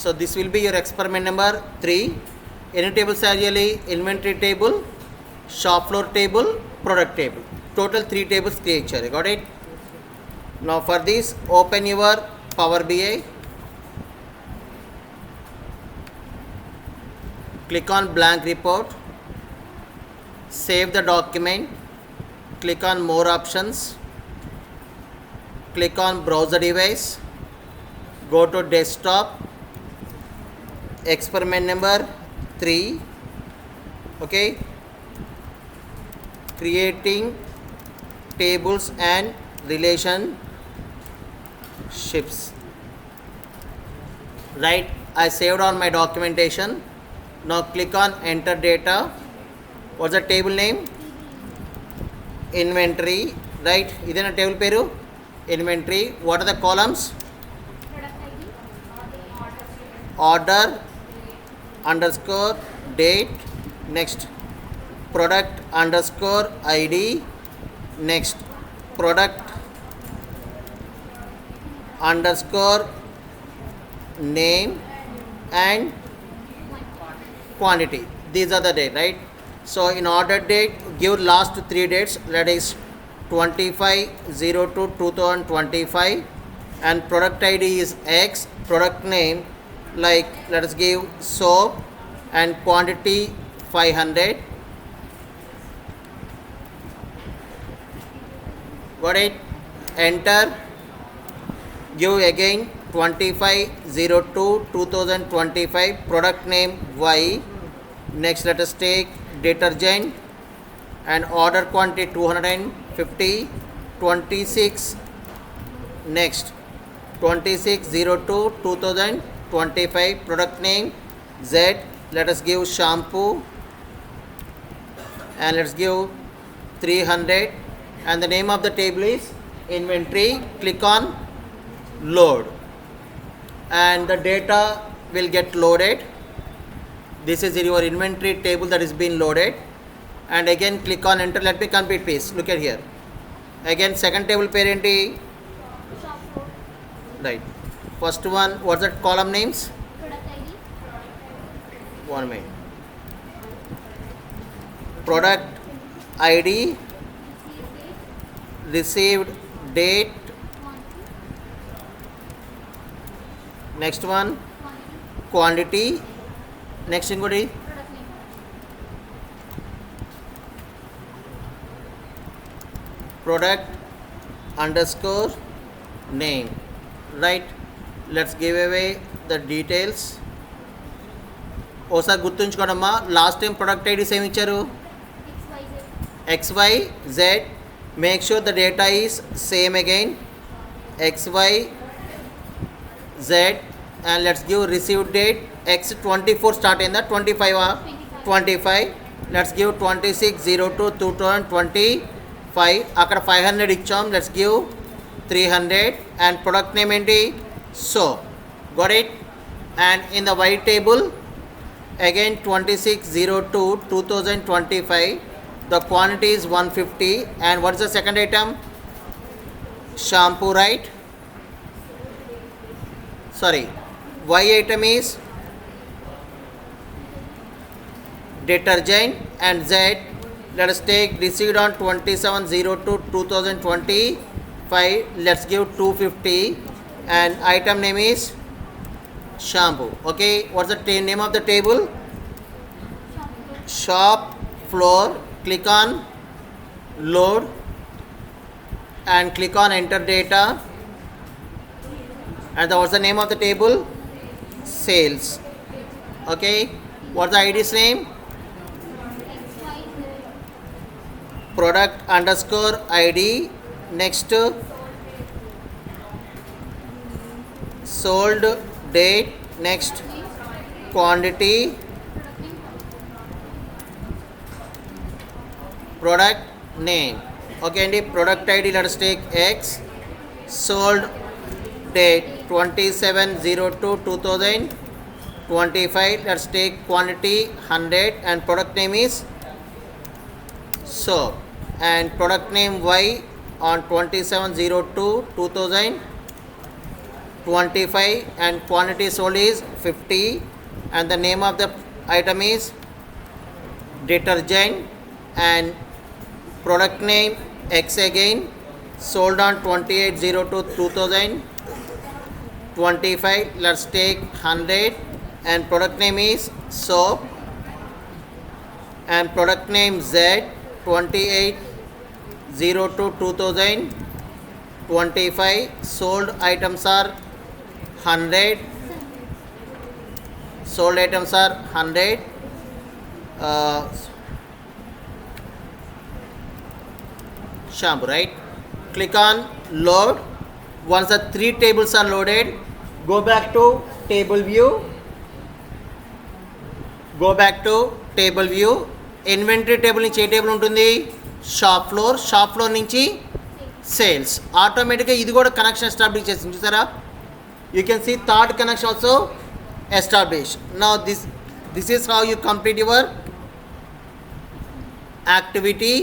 So this will be your experiment number 3. Any tables are really inventory table, shop floor table, product table. Total 3 tables create. Got it? Now for this, open your Power BI. Click on blank report. Save the document. Click on more options. Click on browser device. Go to desktop. Experiment number 3. Okay. Creating tables and relationships. Right. I saved on my documentation. Now click on enter data. What's the table name? Inventory. Right. Idena table peru inventory. What are the columns? Order underscore date. Next, product underscore ID. Next, product underscore name and quantity. These are the date, right? So in order date, give last 3 dates, that is 25/02/2025, and product ID is X. Product name, like let us give soap, and quantity 500. Got it? Enter. Give again 25/02/2025, product name Y. Next, let us take detergent and order quantity 250. 26. Next, 26/02/2025, product name Z. Let us give shampoo and let's give 300, and the name of the table is inventory. Click on load and the data will get loaded. This is your inventory table that is being loaded, and again click on enter. Let me complete please. Look at here. Again second table parent, right? First one, what's that column names? One minute. Product ID, received date. Next one, quantity. Next inquiry, product underscore name. Right? Let's give away the details. ఓసారి గుర్తుంచుకోండమ్మా, last time product IDs ఏమి ఇచ్చారు? XYZ. Make sure the data is same again, XYZ, and let's give received date X24 start in the 25. Let's give 26/02/2025. అక్కడ 500 ఇచ్చాం. Let's give 300, and product name ఏంటి? So got it? And in the Y table again 26/02/2025, the quantity is 150, and what is the second item? Shampoo, right? Sorry, Y item is detergent, and Z, let us take received on 27/02/2025. Let's give 250, and item name is shampoo. Okay, what's the name of the table? Shop floor. Click on load and click on enter data, and what's the name of the table? Sales. Okay, what's the ID's name? Product underscore ID. Next, sold date. Next, quantity, product name. Okay, and the product ID, let us take X. Sold date 27/02/2025. Let's take quantity 100, and product name is soap, and product name Y on 27/02/2025. 25 and quantity sold is 50 and the name of the item is detergent and product name X again, sold on 28/02/2025. Let's take 100 and product name is soap and product name Z, 28/02/2025. Sold items are 100. Sold items are 100. Shampoo, right? Click on load. Once the 3 tables are loaded, go back to table view. Go back to table view. Inventory table నుంచి ఏ table ఉంటుంది? Shop floor నుంచి sales. ఆటోమేటిక్గా ఇది కూడా connection establish చేసింది చూసారా? You can see third connection also establish. Now this is how you complete your activity